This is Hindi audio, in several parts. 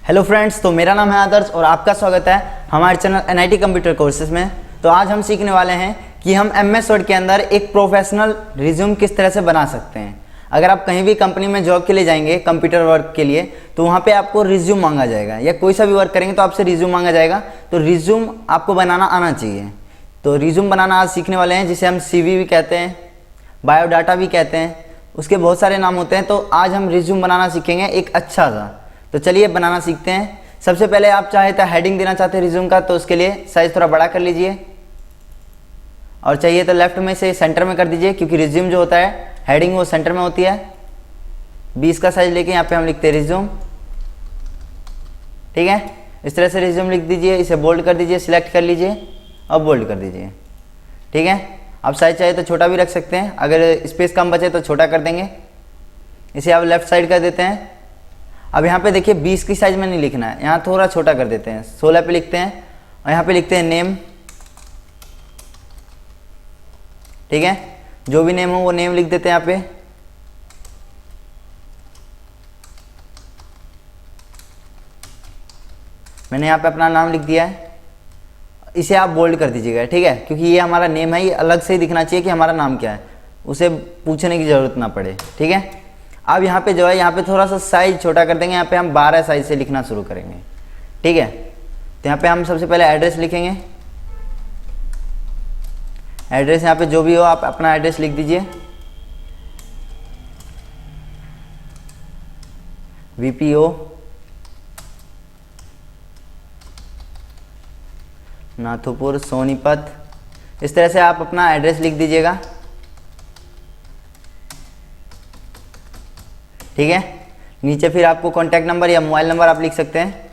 हेलो फ्रेंड्स, तो मेरा नाम है आदर्श और आपका स्वागत है हमारे चैनल NIT कंप्यूटर कोर्सेज में। तो आज हम सीखने वाले हैं कि हम MS वर्ड के अंदर एक प्रोफेशनल रिज्यूम किस तरह से बना सकते हैं। अगर आप कहीं भी कंपनी में जॉब के लिए जाएंगे कंप्यूटर वर्क के लिए, तो वहाँ पे आपको रिज्यूम मांगा जाएगा, या कोई सा भी वर्क करेंगे तो आपसे रिज्यूम मांगा जाएगा। तो रिज्यूम आपको बनाना आना चाहिए। तो रिज्यूम बनाना आज सीखने वाले हैं, जिसे हम CV भी कहते हैं, बायोडाटा भी कहते हैं, उसके बहुत सारे नाम होते हैं। तो आज हम रिज्यूम बनाना सीखेंगे एक अच्छा सा। तो चलिए बनाना सीखते हैं। सबसे पहले आप चाहे तो हेडिंग देना चाहते हैं रिज्यूम का, तो उसके लिए साइज थोड़ा बड़ा कर लीजिए, और चाहिए तो लेफ्ट में से सेंटर में कर दीजिए, क्योंकि रिज्यूम जो होता है हेडिंग वो सेंटर में होती है। 20 का साइज लेके यहाँ पे हम लिखते हैं रिज्यूम। ठीक है, इस तरह से रिज्यूम लिख दीजिए, इसे बोल्ड कर दीजिए, सिलेक्ट कर लीजिए और बोल्ड कर दीजिए। ठीक है, आप साइज चाहे तो छोटा भी रख सकते हैं, अगर स्पेस कम बचे तो छोटा कर देंगे। इसे आप लेफ्ट साइड कर देते हैं। अब यहाँ पे देखिए 20 की साइज में नहीं लिखना है, यहाँ थोड़ा छोटा कर देते हैं, 16 पे लिखते हैं और यहाँ पे लिखते हैं नेम। ठीक है, जो भी नेम हो वो नेम लिख देते हैं यहाँ पे। मैंने यहाँ पे अपना नाम लिख दिया है, इसे आप बोल्ड कर दीजिएगा। ठीक है, क्योंकि ये हमारा नेम है, ये अलग से ही दिखना चाहिए कि हमारा नाम क्या है, उसे पूछने की ज़रूरत ना पड़े। ठीक है, अब यहाँ पे जो है यहाँ पे थोड़ा सा साइज छोटा कर देंगे, यहाँ पे हम 12 साइज से लिखना शुरू करेंगे। ठीक है, तो यहाँ पे हम सबसे पहले एड्रेस लिखेंगे। एड्रेस यहाँ पे जो भी हो आप अपना एड्रेस लिख दीजिए। VPO नाथुपुर सोनीपत, इस तरह से आप अपना एड्रेस लिख दीजिएगा। ठीक है, नीचे फिर आपको कॉन्टैक्ट नंबर या मोबाइल नंबर आप लिख सकते हैं।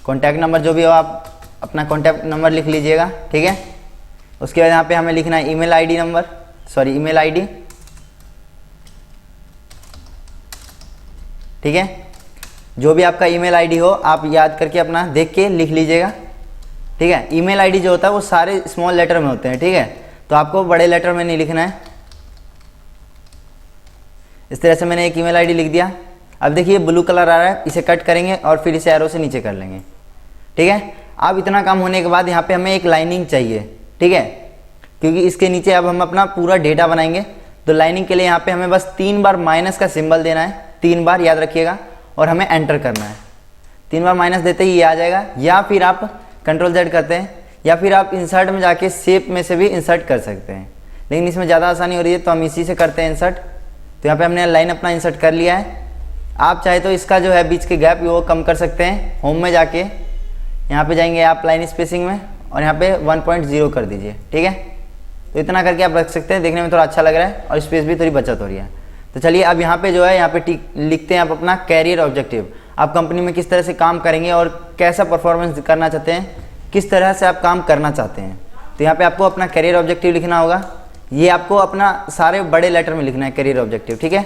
कॉन्टैक्ट नंबर जो भी हो आप अपना कॉन्टैक्ट नंबर लिख लीजिएगा। ठीक है, उसके बाद यहाँ पे हमें लिखना है ईमेल आईडी। ठीक है, जो भी आपका ईमेल आईडी हो आप याद करके अपना देख के लिख लीजिएगा। ठीक है, ईमेल आईडी जो होता है वो सारे स्मॉल लेटर में होते हैं। ठीक है, तो आपको बड़े लेटर में नहीं लिखना है। इस तरह से मैंने एक ईमेल आईडी लिख दिया। अब देखिए ब्लू कलर आ रहा है, इसे कट करेंगे और फिर इसे एरो से नीचे कर लेंगे। ठीक है, अब इतना काम होने के बाद यहाँ पे हमें एक लाइनिंग चाहिए। ठीक है, क्योंकि इसके नीचे अब हम अपना पूरा डेटा बनाएंगे। तो लाइनिंग के लिए यहाँ पे हमें बस 3 बार माइनस का सिंबल देना है, 3 बार याद रखिएगा, और हमें एंटर करना है। 3 बार माइनस देते ही ये आ जाएगा, या फिर आप Ctrl Z करते हैं, या फिर आप इंसर्ट में जाके शेप में से भी इंसर्ट कर सकते हैं, लेकिन इसमें ज़्यादा आसानी हो रही है तो हम इसी से करते हैं इंसर्ट। तो यहाँ पे हमने लाइन अपना इंसर्ट कर लिया है। आप चाहे तो इसका जो है बीच के गैप वो कम कर सकते हैं। होम में जाके यहाँ पे जाएंगे आप लाइन स्पेसिंग में, और यहाँ पे 1.0 कर दीजिए। ठीक है, तो इतना करके आप रख सकते हैं, देखने में थोड़ा अच्छा लग रहा है और स्पेस भी थोड़ी बचत हो रही है। तो चलिए अब यहाँ पे जो है यहाँ पे लिखते हैं आप अपना कैरियर ऑब्जेक्टिव। आप कंपनी में किस तरह से काम करेंगे और कैसा परफॉर्मेंस करना चाहते हैं, किस तरह से आप काम करना चाहते हैं। तो यहाँ पे आपको अपना कैरियर ऑब्जेक्टिव लिखना होगा। ये आपको अपना सारे बड़े लेटर में लिखना है कैरियर ऑब्जेक्टिव। ठीक है,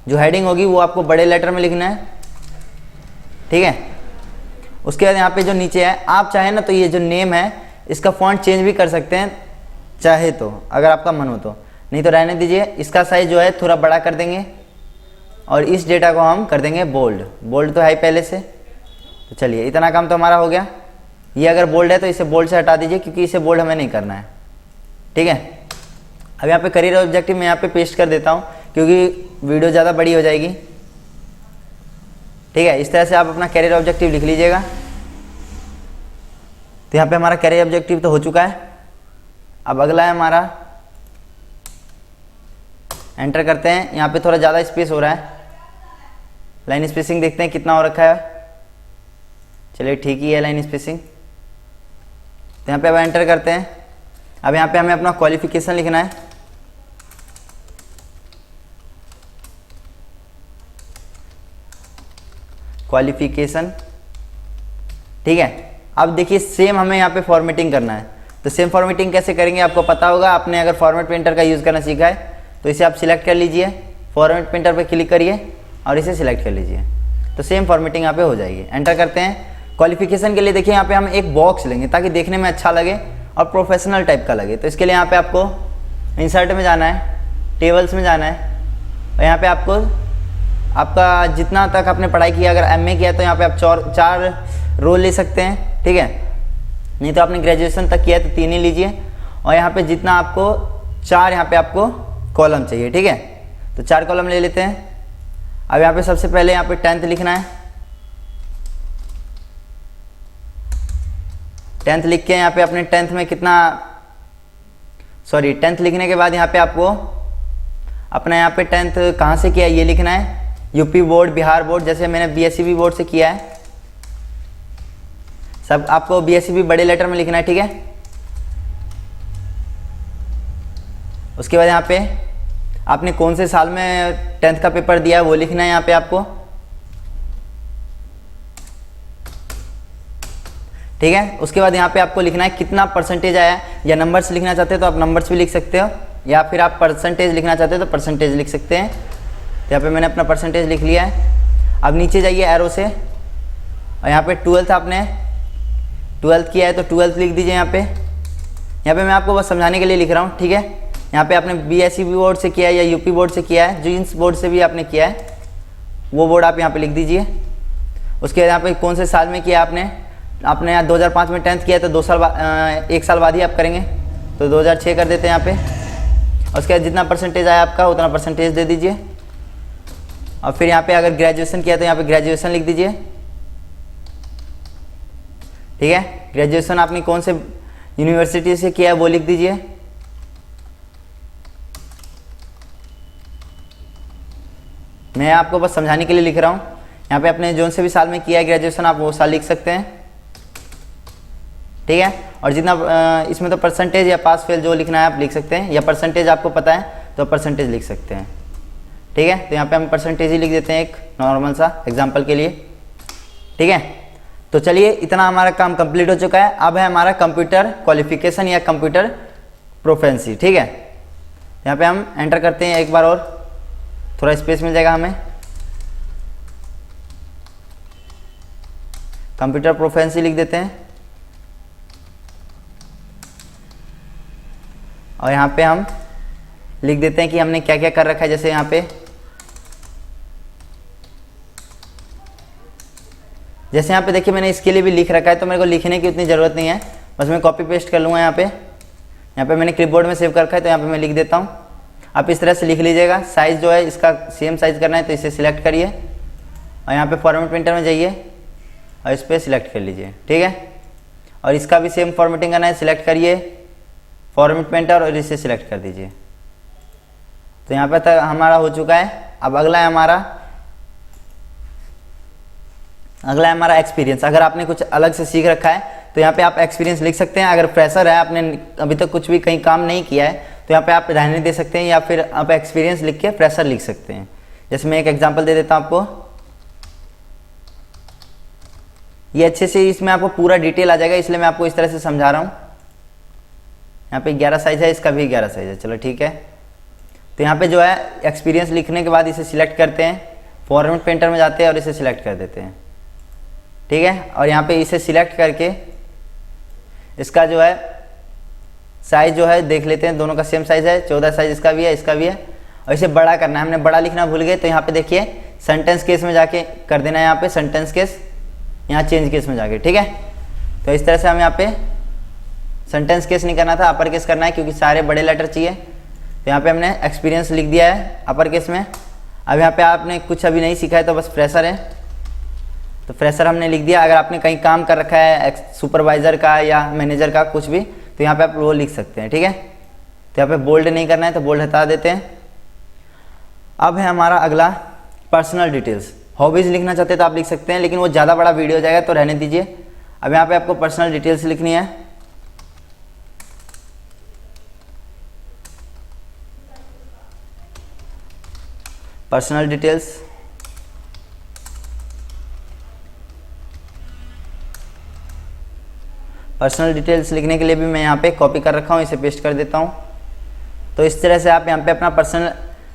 जो हेडिंग होगी वो आपको बड़े लेटर में लिखना है। ठीक है, उसके बाद यहाँ पे जो नीचे है आप चाहे ना तो ये जो नेम है इसका फॉन्ट चेंज भी कर सकते हैं, चाहे तो, अगर आपका मन हो तो, नहीं तो रहने दीजिए। इसका साइज जो है थोड़ा बड़ा कर देंगे, और इस डेटा को हम कर देंगे बोल्ड तो है पहले से। तो चलिए इतना काम तो हमारा हो गया। ये अगर बोल्ड है तो इसे बोल्ड से हटा दीजिए, क्योंकि इसे बोल्ड हमें नहीं करना है। ठीक है, अब यहाँ पे करियर ऑब्जेक्टिव मैं यहाँ पे पेस्ट कर देता हूँ, क्योंकि वीडियो ज़्यादा बड़ी हो जाएगी। ठीक है, इस तरह से आप अपना करियर ऑब्जेक्टिव लिख लीजिएगा। तो यहाँ पे हमारा करियर ऑब्जेक्टिव तो हो चुका है। अब अगला है हमारा, एंटर करते हैं। यहाँ पे थोड़ा ज़्यादा स्पेस हो रहा है, लाइन स्पेसिंग देखते हैं कितना हो रखा है। चलिए ठीक ही है लाइन स्पेसिंग। तो यहाँ पे अब एंटर करते हैं। अब यहाँ पे हमें अपना क्वालिफिकेशन लिखना है। क्वालिफिकेशन, ठीक है। अब देखिए सेम हमें यहाँ पे फॉर्मेटिंग करना है। तो सेम फॉर्मेटिंग कैसे करेंगे आपको पता होगा, आपने अगर फॉर्मेट प्रिंटर का यूज़ करना सीखा है तो इसे आप सिलेक्ट कर लीजिए, फॉर्मेट प्रिंटर पे क्लिक करिए और इसे सिलेक्ट कर लीजिए। तो सेम फॉर्मेटिंग यहाँ पे हो जाएगी। एंटर करते हैं। क्वालिफिकेशन के लिए देखिए यहाँ पे हम एक बॉक्स लेंगे ताकि देखने में अच्छा लगे और प्रोफेशनल टाइप का लगे। तो इसके लिए यहाँ पे आपको इंसर्ट में जाना है, टेबल्स में जाना है, और यहाँ पे आपको आपका जितना तक आपने पढ़ाई किया, अगर एमए किया तो यहाँ पे आप 4 रोल ले सकते हैं, ठीक है। नहीं तो आपने ग्रेजुएशन तक किया है तो 3 ही लीजिए। और यहाँ पे जितना आपको 4 यहाँ पे आपको कॉलम चाहिए, ठीक है। तो 4 कॉलम ले लेते हैं। अब यहाँ पे सबसे पहले यहाँ पे 10th लिखना है। 10th लिख के यहाँ पे अपने 10th में कितना, 10th लिखने के बाद यहाँ पे आपको अपना यहाँ पे 10th कहाँ से किया है ये लिखना है। यूपी बोर्ड, बिहार बोर्ड, जैसे मैंने बीएससीबी बोर्ड से किया है, सब आपको बीएससीबी बड़े लेटर में लिखना है, ठीक है। उसके बाद यहाँ पे आपने कौन से साल में 10th का पेपर दिया है वो लिखना है यहाँ पे आपको, ठीक है। उसके बाद यहाँ पे आपको लिखना है कितना परसेंटेज आया है, या नंबर्स लिखना चाहते हो तो आप नंबर्स भी लिख सकते हो, या फिर आप परसेंटेज लिखना चाहते हो तो परसेंटेज लिख सकते हैं। तो यहाँ पे मैंने अपना परसेंटेज लिख लिया है। अब नीचे जाइए एरो से, और यहाँ पे 12th आपने 12th किया है तो 12th लिख दीजिए यहाँ पे। यहाँ पे मैं आपको बस समझाने के लिए लिख रहा हूँ, ठीक है। यहाँ पे आपने बीएससीबी बोर्ड से किया है या यूपी बोर्ड से किया है, जिस बोर्ड से भी आपने किया है वो बोर्ड आप यहाँ पे लिख दीजिए। उसके बाद यहाँ पे कौन से साल में किया आपने यहाँ 2005 में 10th किया है तो 2 साल बाद 1 साल बाद ही आप करेंगे, तो 2006 कर देते हैं यहाँ पे। उसके बाद जितना परसेंटेज आया आपका उतना परसेंटेज दे दीजिए। और फिर यहाँ पे अगर ग्रेजुएशन किया तो यहाँ पे ग्रेजुएशन लिख दीजिए, ठीक है। ग्रेजुएशन आपने कौन से यूनिवर्सिटी से किया है वो लिख दीजिए। मैं आपको बस समझाने के लिए लिख रहा हूँ। यहाँ पे अपने जोन से भी साल में किया है ग्रेजुएशन आप वो साल लिख सकते हैं, ठीक है। और जितना इसमें तो परसेंटेज या पास फेल जो लिखना है आप लिख सकते हैं, या परसेंटेज आपको पता है तो परसेंटेज लिख सकते हैं, ठीक है। तो यहाँ पे हम परसेंटेज ही लिख देते हैं एक नॉर्मल सा एग्जाम्पल के लिए, ठीक है। तो चलिए इतना हमारा काम कंप्लीट हो चुका है। अब है हमारा कंप्यूटर क्वालिफिकेशन या कंप्यूटर प्रोफेंसी, ठीक है। यहाँ पे हम एंटर करते हैं एक बार और, थोड़ा स्पेस मिल जाएगा हमें। कंप्यूटर प्रोफेंसी लिख देते हैं और यहाँ पे हम लिख देते हैं कि हमने क्या क्या कर रखा है। जैसे यहाँ पे देखिए मैंने इसके लिए भी लिख रखा है, तो मेरे को लिखने की उतनी ज़रूरत नहीं है, बस मैं कॉपी पेस्ट कर लूँगा। यहाँ पे मैंने क्लिपबोर्ड में सेव कर रखा है तो यहाँ पे मैं लिख देता हूँ। आप इस तरह से लिख लीजिएगा। साइज़ जो है इसका सेम साइज़ करना है तो इसे सिलेक्ट करिए और यहाँ पे फॉर्मेट प्रिंटर में जाइए और इस पर सिलेक्ट कर लीजिए, ठीक है। और इसका भी सेम फॉर्मेटिंग करना है, सिलेक्ट करिए फॉर्मेट प्रिंटर और इसे सिलेक्ट कर दीजिए। तो यहाँ पे तक हमारा हो चुका है। अब अगला है हमारा एक्सपीरियंस। अगर आपने कुछ अलग से सीख रखा है तो यहाँ पे आप एक्सपीरियंस लिख सकते हैं। अगर फ्रेशर है, आपने अभी तक कुछ भी कहीं काम नहीं किया है तो यहाँ पे आप रहने दे सकते हैं, या फिर आप एक्सपीरियंस लिख के फ्रेशर लिख सकते हैं। जैसे मैं एक एग्जांपल दे देता हूँ आपको, ये अच्छे से इसमें आपको पूरा डिटेल आ जाएगा, इसलिए मैं आपको इस तरह से समझा रहा हूँ। यहाँ पे 11 साइज़ है, इसका भी 11 साइज़ है, चलो ठीक है। तो यहाँ पे जो है एक्सपीरियंस लिखने के बाद इसे सिलेक्ट करते हैं, फॉर्मेट पेंटर में जाते हैं और इसे सिलेक्ट कर देते हैं, ठीक है। और यहाँ पे इसे सिलेक्ट करके इसका जो है साइज़ जो है देख लेते हैं, दोनों का सेम साइज़ है, 14 साइज़ इसका भी है, इसका भी है। और इसे बड़ा करना है, हमने बड़ा लिखना भूल गए तो यहाँ पे देखिए सेंटेंस केस में जाके कर देना है, यहाँ पे सेंटेंस केस, यहाँ चेंज केस में जाके, ठीक है। तो इस तरह से हम यहाँ पे सेंटेंस केस नहीं करना था, अपर केस करना है क्योंकि सारे बड़े लेटर चाहिए। तो यहाँ पे हमने एक्सपीरियंस लिख दिया है अपर केस में। अब यहाँ पे आपने कुछ अभी नहीं सीखा है तो बस फ्रेशर है, तो फ्रेशर हमने लिख दिया। अगर आपने कहीं काम कर रखा है सुपरवाइज़र का या मैनेजर का कुछ भी, तो यहाँ पे आप वो लिख सकते हैं, ठीक है। तो यहाँ पे बोल्ड नहीं करना है तो बोल्ड हटा देते हैं। अब है हमारा अगला पर्सनल डिटेल्स। हॉबीज़ लिखना चाहते हैं तो आप लिख सकते हैं, लेकिन वो ज़्यादा बड़ा वीडियो हो जाएगा तो रहने दीजिए। अब यहाँ पे आपको पर्सनल डिटेल्स लिखनी है। पर्सनल डिटेल्स, पर्सनल डिटेल्स लिखने के लिए भी मैं यहाँ पे कॉपी कर रखा हूँ, इसे पेस्ट कर देता हूँ। तो इस तरह से आप यहाँ पे अपना पर्सनल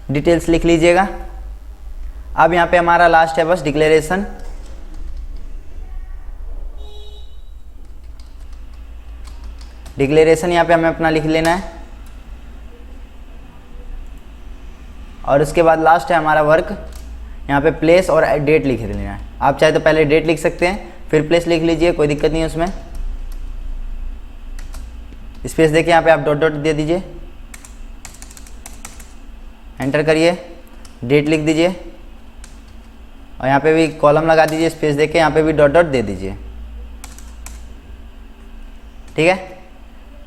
डिटेल्स लिख लीजिएगा। अब यहाँ पे हमारा लास्ट है बस डिक्लेरेशन। डिक्लेरेशन यहाँ पे हमें अपना लिख लेना है और उसके बाद लास्ट है हमारा वर्क, यहाँ पे प्लेस और डेट लिख लेना है। आप चाहे तो पहले डेट लिख सकते हैं, फिर प्लेस लिख लीजिए, कोई दिक्कत नहीं है उसमें। स्पेस देखिए, यहाँ पे आप डॉट डॉट दे दीजिए, एंटर करिए, डेट लिख दीजिए और यहाँ पे भी कॉलम लगा दीजिए, स्पेस देके यहाँ पे भी डॉट डॉट दे दीजिए। ठीक है,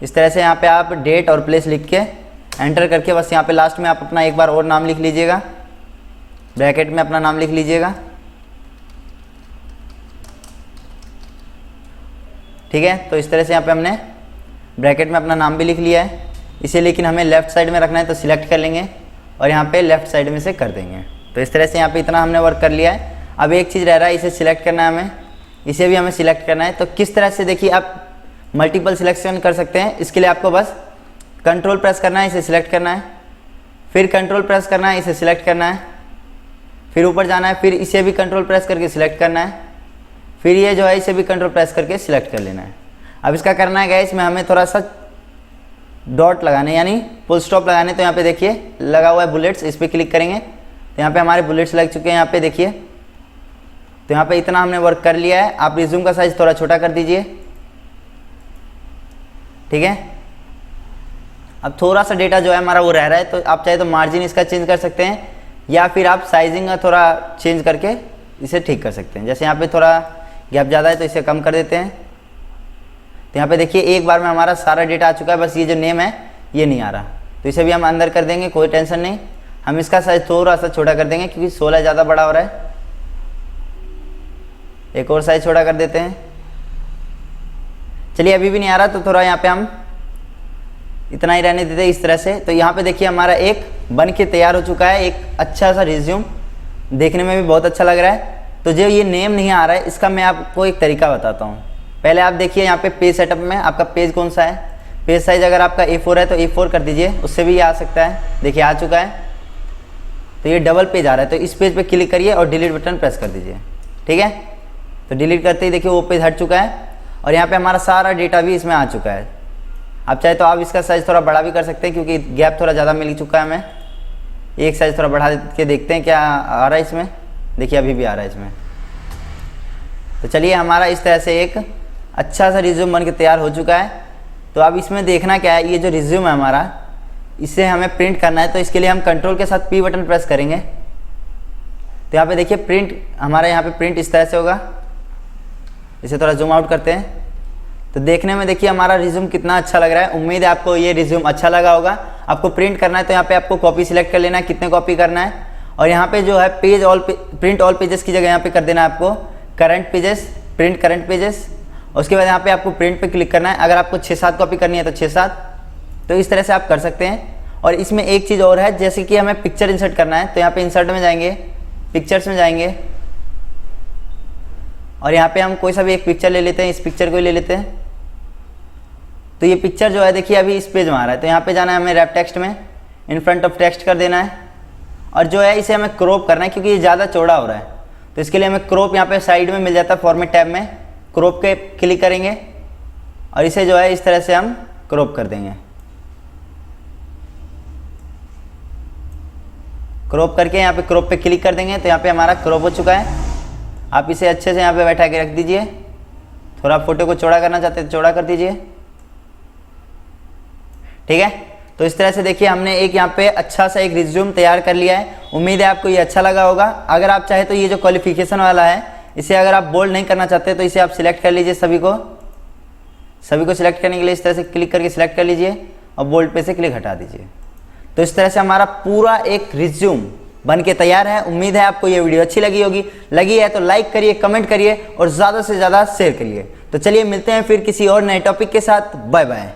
इस तरह से यहाँ पे आप डेट और प्लेस लिख के एंटर करके बस यहाँ पे लास्ट में आप अपना एक बार और नाम लिख लीजिएगा, ब्रैकेट में अपना नाम लिख लीजिएगा। ठीक है, तो इस तरह से यहाँ पे हमने ब्रैकेट में अपना नाम भी लिख लिया है। इसे लेकिन हमें लेफ़्ट साइड में रखना है, तो सिलेक्ट कर लेंगे और यहाँ पे लेफ़्ट साइड में से कर देंगे। तो इस तरह से यहाँ पे इतना हमने वर्क कर लिया है। अब एक चीज़ रह रहा है, इसे सिलेक्ट करना है हमें, इसे भी हमें सिलेक्ट करना है। तो किस तरह से देखिए आप मल्टीपल सिलेक्शन कर सकते हैं, इसके लिए आपको बस कंट्रोल प्रेस करना है, इसे सिलेक्ट करना है, फिर कंट्रोल प्रेस करना है, इसे सिलेक्ट करना है, फिर ऊपर जाना है, फिर इसे भी कंट्रोल प्रेस करके सिलेक्ट करना है, फिर ये जो है इसे भी कंट्रोल प्रेस करके सिलेक्ट कर लेना है। अब इसका करना है क्या, इसमें हमें थोड़ा सा डॉट लगाने यानी फुल स्टॉप लगाने। तो यहाँ पे देखिए लगा हुआ है बुलेट्स, इस पर क्लिक करेंगे तो यहाँ पे हमारे बुलेट्स लग चुके हैं। यहाँ पे देखिए, तो यहाँ पे इतना हमने वर्क कर लिया है। आप रिज्यूम का साइज थोड़ा छोटा कर दीजिए। ठीक है, अब थोड़ा सा डेटा जो है हमारा वो रह रहा है, तो आप चाहे तो मार्जिन इसका चेंज कर सकते हैं या फिर आप साइजिंग का थोड़ा चेंज करके इसे ठीक कर सकते हैं। जैसे यहाँ पे थोड़ा गैप ज़्यादा है तो इसे कम कर देते हैं। तो यहाँ पे देखिए एक बार में हमारा सारा डेटा आ चुका है, बस ये जो नेम है ये नहीं आ रहा, तो इसे भी हम अंदर कर देंगे, कोई टेंशन नहीं। हम इसका साइज थोड़ा सा छोटा कर देंगे क्योंकि 16 ज़्यादा बड़ा हो रहा है। एक और साइज छोटा कर देते हैं। चलिए अभी भी नहीं आ रहा तो थोड़ा यहाँ पे हम इतना ही रहने देते हैं इस तरह से। तो यहाँ पे देखिए हमारा एक बन के तैयार हो चुका है, एक अच्छा सा रिज्यूम, देखने में भी बहुत अच्छा लग रहा है। तो जो ये नेम नहीं आ रहा है, इसका मैं आपको एक तरीका बताता हूँ। पहले आप देखिए यहाँ पे पेज सेटअप में आपका पेज कौन सा है, पेज साइज अगर आपका A4 है तो A4 कर दीजिए, उससे भी ये आ सकता है। देखिए आ चुका है, तो ये डबल पेज आ रहा है, तो इस पेज पे क्लिक करिए और डिलीट बटन प्रेस कर दीजिए। ठीक है, तो डिलीट करते ही देखिए वो पेज हट चुका है और यहाँ पे हमारा सारा डेटा भी इसमें आ चुका है। आप चाहे तो आप इसका साइज़ थोड़ा बड़ा भी कर सकते हैं क्योंकि गैप थोड़ा ज़्यादा मिल चुका है हमें। एक साइज़ थोड़ा बढ़ा के देखते हैं क्या आ रहा है इसमें। देखिए अभी भी आ रहा है इसमें। तो चलिए हमारा इस तरह से एक अच्छा सा रिज्यूम बन के तैयार हो चुका है। तो अब इसमें देखना क्या है, ये जो रिज्यूम है हमारा, इसे हमें प्रिंट करना है। तो इसके लिए हम कंट्रोल के साथ P बटन प्रेस करेंगे। तो यहाँ पे देखिए प्रिंट, हमारा यहाँ पे प्रिंट इस तरह से होगा। इसे थोड़ा जूम आउट करते हैं तो देखने में देखिए हमारा रिज्यूम कितना अच्छा लग रहा है। उम्मीद है आपको ये रिज्यूम अच्छा लगा होगा। आपको प्रिंट करना है तो यहाँ पे आपको कॉपी सिलेक्ट कर लेना है, कितने कॉपी करना है। और यहाँ पे जो है page all, print all pages की जगह यहाँ पे कर देना है आपको current pages, print current pages. उसके बाद यहाँ पे आपको प्रिंट पे क्लिक करना है। अगर आपको 6-7 कॉपी करनी है तो 6-7। तो इस तरह से आप कर सकते हैं। और इसमें एक चीज़ और है, जैसे कि हमें पिक्चर इंसर्ट करना है तो यहाँ पे इंसर्ट में जाएंगे, पिक्चर्स में जाएंगे और यहाँ पे हम कोई सा भी एक पिक्चर ले लेते हैं। इस पिक्चर को ले लेते हैं। तो ये पिक्चर जो है देखिए अभी इस पेज में आ रहा है, तो यहाँ पे जाना है हमें रैप टेक्स्ट में, इन फ्रंट ऑफ टेक्स्ट कर देना है। और जो है इसे हमें क्रॉप करना है क्योंकि ये ज़्यादा चौड़ा हो रहा है। तो इसके लिए हमें क्रॉप यहाँ पे साइड में मिल जाता है, फॉर्मेट टैब में क्रॉप के क्लिक करेंगे और इसे जो है इस तरह से हम क्रॉप कर देंगे। क्रॉप करके यहाँ पे क्रॉप पे क्लिक कर देंगे तो यहाँ पे हमारा क्रॉप हो चुका है। आप इसे अच्छे से यहाँ पे बैठा के रख दीजिए। थोड़ा फोटो को चौड़ा करना चाहते हैं तो चौड़ा कर दीजिए। ठीक है, तो इस तरह से देखिए हमने एक यहाँ पे अच्छा सा एक रिज्यूम तैयार कर लिया है। उम्मीद है आपको ये अच्छा लगा होगा। अगर आप चाहे तो ये जो क्वालिफिकेशन वाला है, इसे अगर आप बोल्ड नहीं करना चाहते तो इसे आप सिलेक्ट कर लीजिए। सभी को सिलेक्ट करने के लिए इस तरह से क्लिक करके सिलेक्ट कर लीजिए और बोल्ड पे से क्लिक हटा दीजिए। तो इस तरह से हमारा पूरा एक रिज्यूम बन के तैयार है। उम्मीद है आपको ये वीडियो अच्छी लगी होगी। लगी है तो लाइक करिए, कमेंट करिए और ज़्यादा से ज़्यादा शेयर करिए। तो चलिए मिलते हैं फिर किसी और नए टॉपिक के साथ। Bye bye.